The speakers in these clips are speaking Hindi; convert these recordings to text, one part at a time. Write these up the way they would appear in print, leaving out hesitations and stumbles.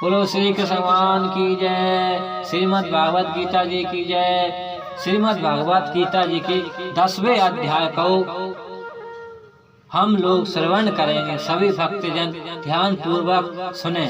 बोलो श्री कृष्ण भगवान की जय। श्रीमद् भागवत गीता जी की जय। श्रीमद् भागवत गीता जी के 10वें अध्याय को हम लोग श्रवण करेंगे। सभी भक्तजन ध्यान पूर्वक सुने।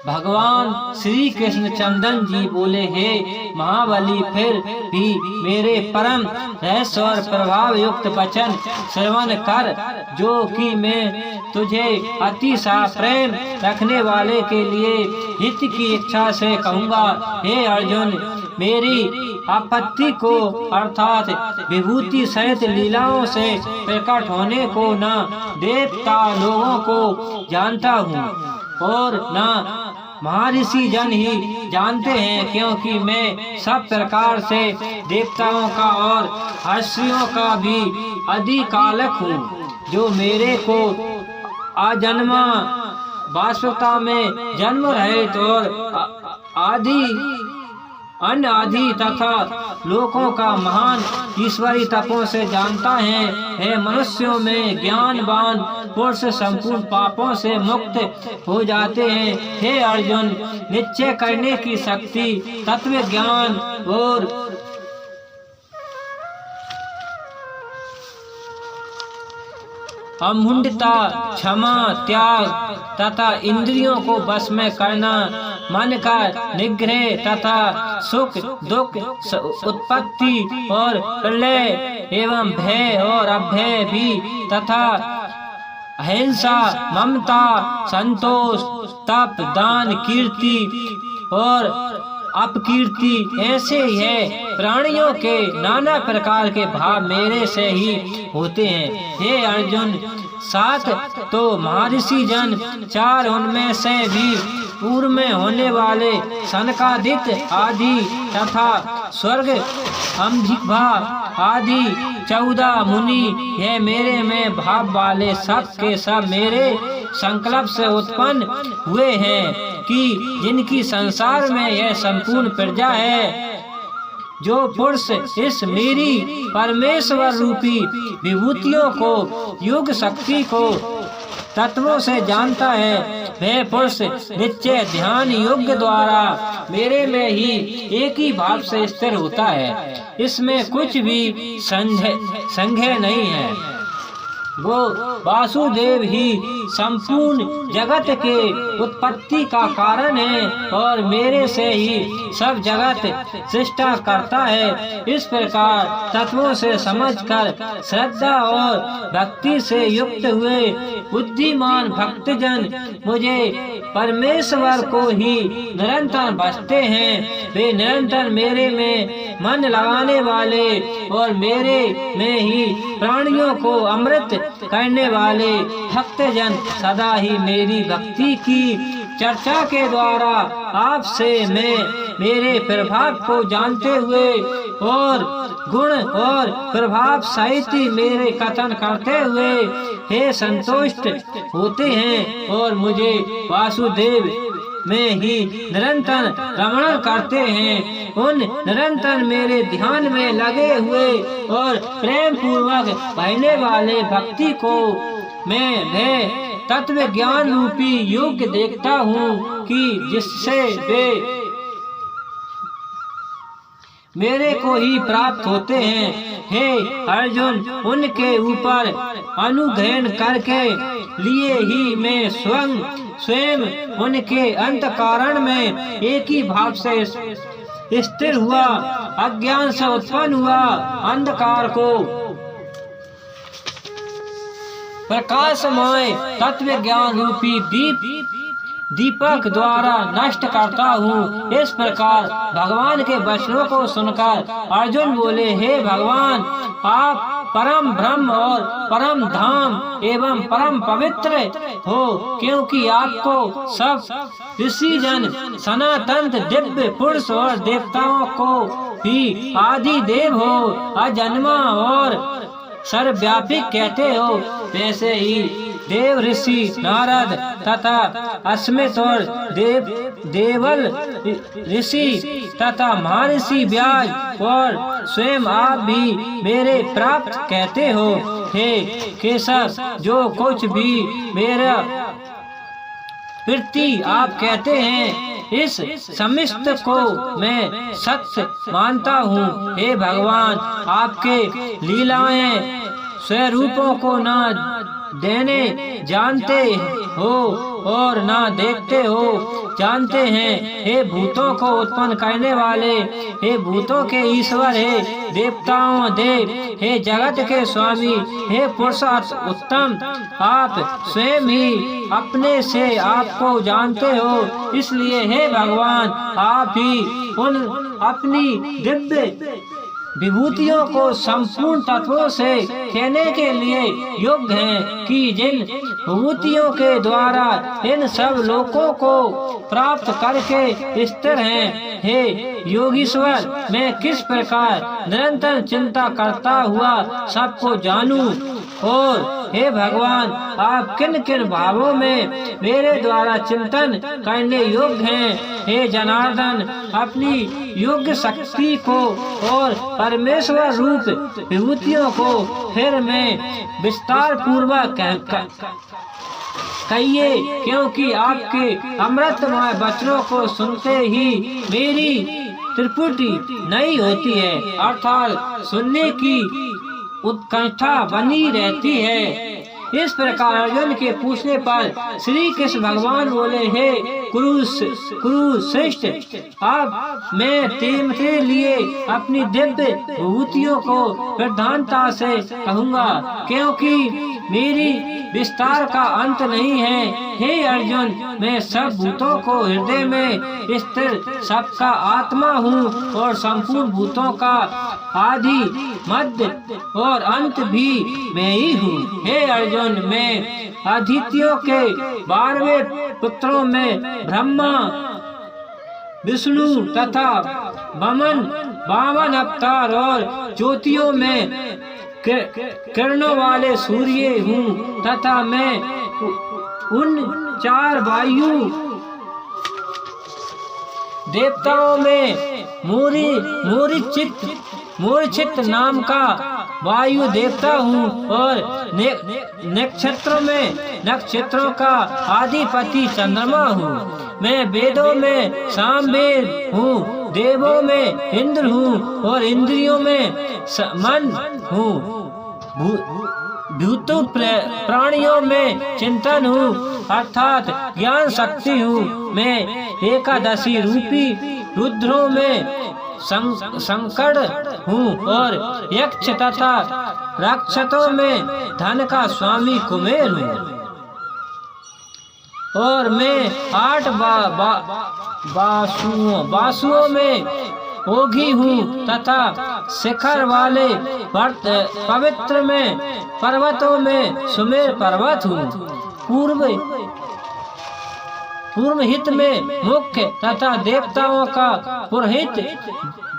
भगवान श्री कृष्ण चंदन जी बोले, हे महाबली, फिर भी मेरे परम रहस्य और प्रभाव युक्त वचन श्रवण कर, जो कि मैं तुझे अतिशय प्रेम रखने वाले के लिए हित की इच्छा से कहूँगा। हे अर्जुन, मेरी आपत्ति को अर्थात विभूति सहित लीलाओं से प्रकट होने को न देवता लोगों को जानता हूँ और न महर्षि जन ही जानते हैं, क्योंकि मैं सब प्रकार से देवताओं का और हर्षियों का भी अधिकालक हूँ, जो मेरे को आजन्मा वास्तवता में जन्म रहित और अनादि तथा लोकों का महान ईश्वरी तपों से जानता है। हे मनुष्यों में ज्ञानवान पुरुष संपूर्ण पापों से मुक्त हो जाते हैं। हे अर्जुन, निश्चय करने की शक्ति, तत्व ज्ञान और अमूढ़ता, क्षमा, त्याग तथा इंद्रियों को वश में करना, मन का निग्रह तथा सुख दुख उत्पत्ति और प्रलय एवं भय और अभय भी तथा अहिंसा, ममता, संतोष, तप, दान, कीर्ति और अपकीर्ति, ऐसे ही है। प्राणियों के नाना प्रकार के भाव मेरे से ही होते हैं। हे अर्जुन, 7 तो महर्षि जन, 4 उनमें से भी पूर्व में होने वाले सनकादिक आदि तथा स्वर्ग अंबिका आदि 14 मुनि, ये मेरे में भाव वाले सब के सब मेरे संकल्प से उत्पन्न हुए हैं, कि जिनकी संसार में यह संपूर्ण प्रजा है। जो पुरुष इस मेरी परमेश्वर रूपी विभूतियों को, युग शक्ति को तत्वों से जानता है, वह पुरुष निश्चय ध्यान योग द्वारा मेरे में ही एक ही भाव से स्थिर होता है। इसमें कुछ भी संदेह नहीं है। वो वासुदेव ही संपूर्ण जगत के उत्पत्ति का कारण है और मेरे से ही सब जगत सृष्टा करता है। इस प्रकार तत्वों से समझकर श्रद्धा और भक्ति से युक्त हुए बुद्धिमान भक्तजन मुझे परमेश्वर को ही निरंतर भजते हैं। वे निरंतर मेरे में मन लगाने वाले और मेरे में ही प्राणियों को अमृत करने वाले भक्तजन सदा ही मेरी भक्ति की चर्चा के द्वारा आपसे मैं मेरे प्रभाव को जानते हुए और गुण और प्रभाव सहित मेरे कथन करते हुए हे संतुष्ट होते हैं और मुझे वासुदेव में ही निरंतर रमण करते हैं। उन निरंतर मेरे ध्यान में लगे हुए और प्रेम पूर्वक बहने वाले भक्ति को मैं वह तत्व ज्ञान रूपी योग देखता हूँ, कि जिससे वे मेरे को ही प्राप्त होते हैं। हे अर्जुन, उनके ऊपर अनुग्रहण करके लिए ही मैं स्वयं उनके अंतःकरण में एक ही भाव से स्थिर हुआ, अज्ञान से उत्पन्न हुआ अंधकार को प्रकाशमय तत्व ज्ञान रूपी दीपक द्वारा नष्ट करता हूँ। इस प्रकार भगवान के वचनों को सुनकर अर्जुन बोले, हे भगवान, आप परम ब्रह्म और परम धाम एवं परम पवित्र हो, क्योंकि आपको सब ऋषि जन, सनातन दिव्य पुरुष और देवताओं को भी आदि देव हो, अजन्मा और सर्वव्यापी कहते हो। वैसे ही देव ऋषि नारद तथा अस्मित और देवल ऋषि तथा महर्षि व्यास और स्वयं आप भी मेरे प्राप्त कहते हो। हे केशव, जो कुछ भी मेरा प्रति आप कहते हैं, इस समस्त को मैं सत्य मानता हूँ। हे भगवान, आपके लीलाएं स्वरूपों को ना देने जानते हो और ना देखते हो जानते हैं। हे भूतों को उत्पन्न करने वाले, हे भूतों के ईश्वर, हे देवताओं देव, हे जगत के स्वामी, हे पुरुषोत्तम उत्तम, आप स्वयं ही अपने से आपको जानते हो। इसलिए हे भगवान, आप ही उन अपनी दिव्य विभूतियों को संपूर्ण तत्वों से कहने के लिए योग्य हैं कि जिन विभूतियों के द्वारा इन सब लोकों को प्राप्त करके स्थिर हैं। हे योगीश्वर, मैं किस प्रकार निरंतर चिंता करता हुआ सबको जानूं, और हे भगवान, आप किन किन भावों में मेरे द्वारा चिंतन करने योग्य हैं। हे जनार्दन, अपनी योग्य शक्ति को और परमेश्वर रूप विभूतियों को फिर मैं विस्तार पूर्वक कहिए, क्योंकि आपके अमृतमय वचनों को सुनते ही मेरी त्रिपुटी नहीं होती है, अर्थात सुनने की उत्कंठा बनी रहती है। इस प्रकार अर्जुन के पूछने पर श्री कृष्ण भगवान बोले, हे कुरुश्रेष्ठ, अब मैं तेरे लिए अपनी दिव्य विभूतियों को प्रधानता से कहूँगा, क्योंकि मेरी विस्तार का अंत नहीं है। हे अर्जुन, मैं सब भूतों को हृदय में स्थिर सबका आत्मा हूँ और संपूर्ण भूतों का आदि मध्य और अंत भी मैं ही हूँ। हे अर्जुन, मैं आदित्यों के 12वें पुत्रों में ब्रह्मा, विष्णु तथा वामन अवतार और ज्योतियों में किरणों वाले सूर्य हूँ, तथा मैं उन 4 वायु देवताओं में मूर्छित नाम का वायु देवता हूँ, और नक्षत्रों का आदिपति चंद्रमा हूँ। मैं वेदों में सामवेद हूँ, देवों में इंद्र हूँ और इंद्रियों में मन हूँ, भूतों प्राणियों में चिंतन हूँ, अर्थात ज्ञान शक्ति हूँ। मैं एकादशी रूपी रुद्रों में संकट हूँ और यक्ष तथा राक्षसों में धन का स्वामी कुबेर हूँ, और मैं 8 बासुओं में ओघी हूँ, तथा शिखर वाले पवित्र में पर्वतों में सुमेर पर्वत हूँ। पूर्व हित में मुख्य तथा देवताओं का पुरोहित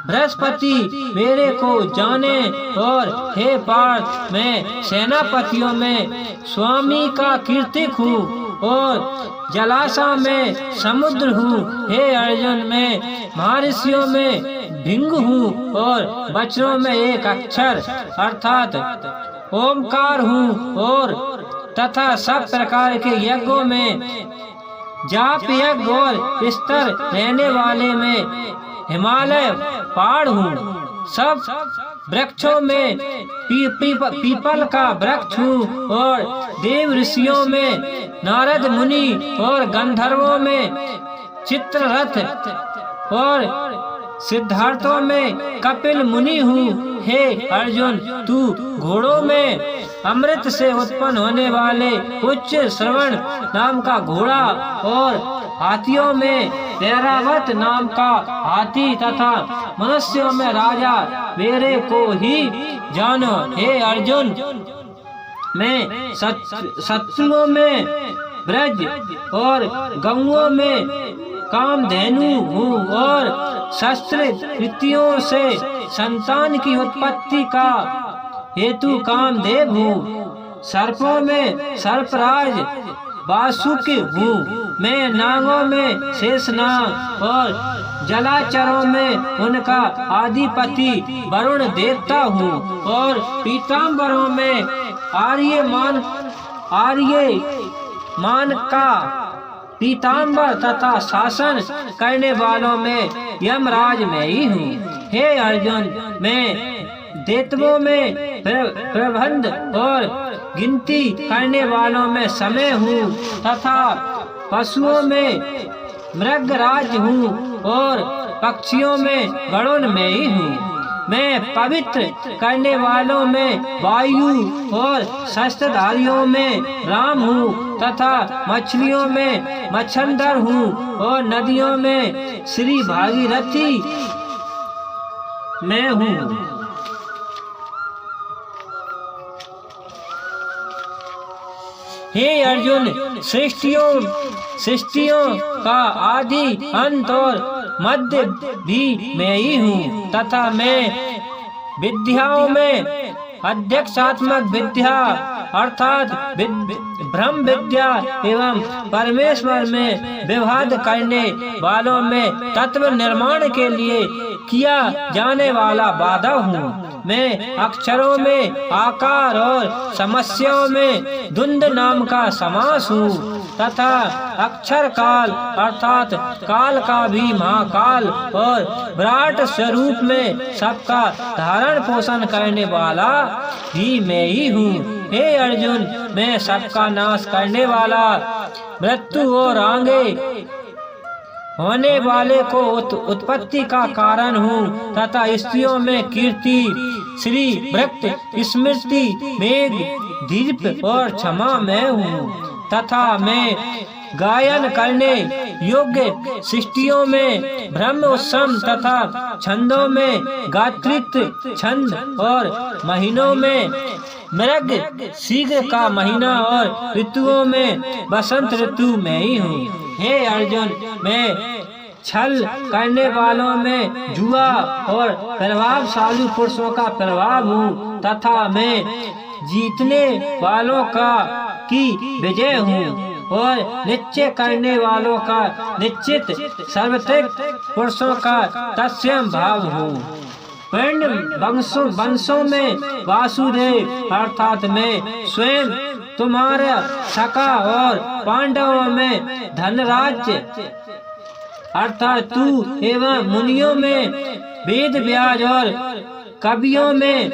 बृहस्पति मेरे को जाने, और हे पार्थ, मैं सेनापतियों में स्वामी का कीर्तिक हूँ और जलाशय में समुद्र हूँ। हे अर्जुन, मैं महर्षियों में भिंग हूँ और वचनों में एक अक्षर अर्थात ओमकार हूँ, और तथा सब प्रकार के यज्ञों में जाप यज्ञ और स्तर रहने वाले में हिमालय पहाड़ हूँ। सब वृक्षों में पीपल का वृक्ष हूँ, और देव ऋषियों में नारद मुनि और गंधर्वों में चित्ररथ और सिद्धार्थों में कपिल मुनि हूँ। हे अर्जुन, तू घोड़ों में अमृत से उत्पन्न होने वाले उच्च श्रवण नाम का घोड़ा और हाथियों में ऐरावत नाम का हाथी तथा मनुष्यों में राजा मेरे को ही जानो। हे अर्जुन, मैं शत्रुओं में ब्रज और गौओं में कामधेनु हूँ, और शस्त्र कृतियों से संतान की उत्पत्ति का हेतु कामदेव हूँ। सर्पों में सर्पराज वासुकि हूँ। मैं नागों में शेषनाग और जलाचरों में उनका आदिपति वरुण देवता हूँ, और पीताम्बरों में आर्यमान का पीताम्बर तथा शासन करने वालों में यमराज मैं ही हूँ। हे अर्जुन, मैं दैत्यों में प्रबंध और गिनती करने वालों में समय हूँ तथा पशुओं में मृगराज हूँ और पक्षियों में गरुड़ मैं ही हूँ। मैं पवित्र करने वालों में वायु और शस्त्रधारियों में राम हूँ तथा मछलियों में मच्छंदर हूँ और नदियों में श्री भागीरथी मैं हूँ। हे अर्जुन, सृष्टियों का आदि अंत और मध्य भी मैं ही हूँ तथा मैं विद्याओं में अध्यक्षात्मक विद्या अर्थात ब्रह्म विद्या एवं परमेश्वर में विवाद करने वालों में तत्व निर्माण के लिए किया जाने वाला बाधा हूँ। मैं अक्षरों में आकार और समस्याओं में धुंध नाम का समास हूँ तथा अक्षर काल अर्थात काल का भी महाकाल और विराट स्वरूप में सबका धारण पोषण करने वाला भी मैं ही हूँ। हे अर्जुन, मैं सबका नाश करने वाला मृत्यु और आगे होने वाले को उत्पत्ति का कारण हूँ तथा स्त्रियों में कीर्ति, श्री वृत्त, स्मृति, मेघ, दीप और क्षमा मैं हूँ तथा मैं गायन करने योग्य सृष्टियों में ब्रह्म उत्सम तथा छंदों में गात्रित्व छंद और महीनों में मृग शीघ्र का महीना और ऋतुओं में बसंत ऋतु में ही हूँ। हे अर्जुन, मैं छल करने वालों में जुआ और प्रभावशाली पुरुषों का प्रभाव हूँ तथा मैं जीतने वालों का की विजय हूँ और निश्चय करने वालों का निश्चित सर्वत्रिक पुरुषों का तत्सम भाव हूँ। वर्ण वंशों में वासुदेव अर्थात मैं स्वयं तुम्हारा सखा और पांडवों में धनराज अर्थात तू एवं मुनियों में वेद व्यास और कवियों में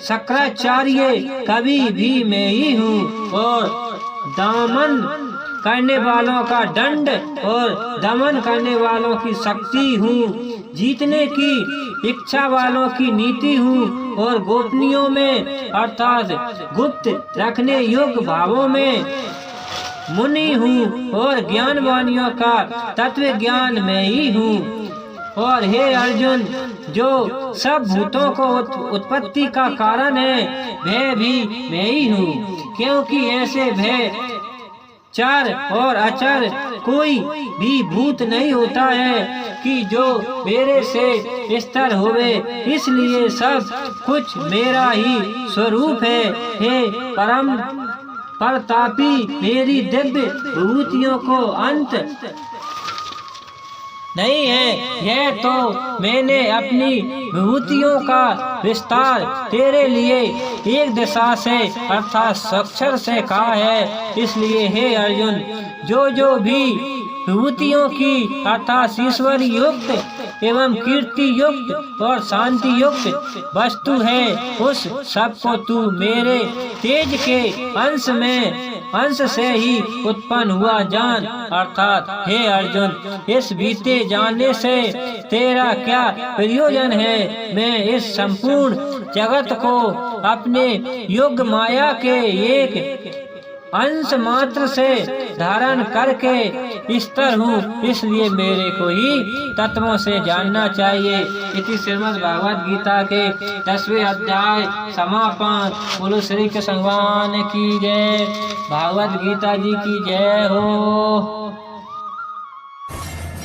शंकराचार्य कवि भी मैं ही हूँ और दमन करने वालों का दंड और दमन करने वालों की शक्ति हूँ। जीतने की इच्छा वालों की नीति हूँ और गोपनीयों में अर्थात गुप्त रखने योग्य भावों में मुनि हूँ और ज्ञानवानियों का तत्व ज्ञान में ही हूँ। और हे अर्जुन, जो सब भूतों को उत्पत्ति का कारण है वह भी मैं ही हूँ, क्योंकि ऐसे भय चर और अचर कोई भी भूत नहीं होता है कि जो मेरे से स्तर होवे, इसलिए सब कुछ मेरा ही स्वरूप है। हे परम प्रतापी, मेरी दिव्य विभूतियों को अंत नहीं है। यह तो मैंने अपनी विभूतियों का विस्तार तेरे लिए एक दिशा से अर्थात अक्षर से कहा है। इसलिए हे अर्जुन, जो भी विभूतियों की अर्थात ईश्वरी युक्त एवं कीर्ति युक्त और शांति युक्त वस्तु है, उस सब को तू मेरे तेज के अंश से ही उत्पन्न हुआ जान। अर्थात हे अर्जुन, इस बीते जानने से तेरा क्या प्रयोजन है। मैं इस संपूर्ण जगत को अपने योग माया के एक अंश मात्र से धारण करके स्थिर हूँ, इसलिए मेरे को ही तत्वों से जानना चाहिए। इति श्रीमद् भागवत गीता के 10वें अध्याय समापन। बोलो श्री कृष्ण भगवान की जय, भागवत गीता जी की जय हो।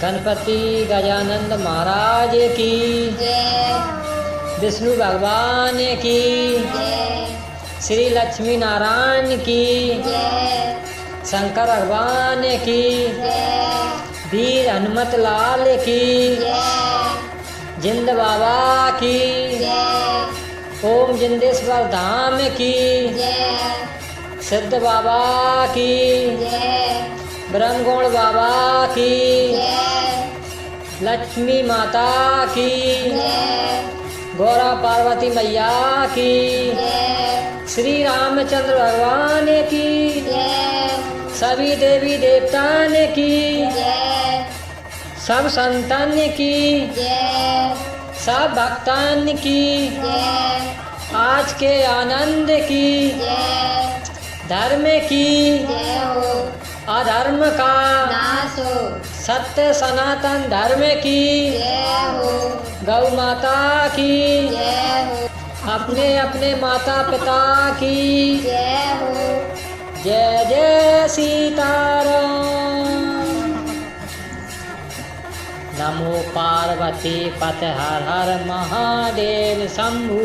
गणपति गजानंद महाराज की जय, विष्णु भगवान की जय, श्री लक्ष्मी नारायण की जय, शंकर भगवान की जय, वीर हनुमत लाल की जय, जिंद बाबा की जय, ओम जिंदेश्वर धाम की जय, सिद्ध बाबा की जय, ब्रह्मगुण बाबा की, लक्ष्मी माता की, गौरा पार्वती मैया की, श्री रामचंद्र भगवान की, सभी देवी देवतान की, सब संतान की, सब भक्तान की, आज के आनंद की, धर्म की, अधर्म का नाश हो, सत्य सनातन धर्म की, गौ माता की, अपने अपने माता पिता की, जय जय सीताराम। नमो पार्वती पते हर हर महादेव शंभु,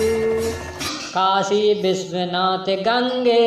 काशी विश्वनाथ गंगे।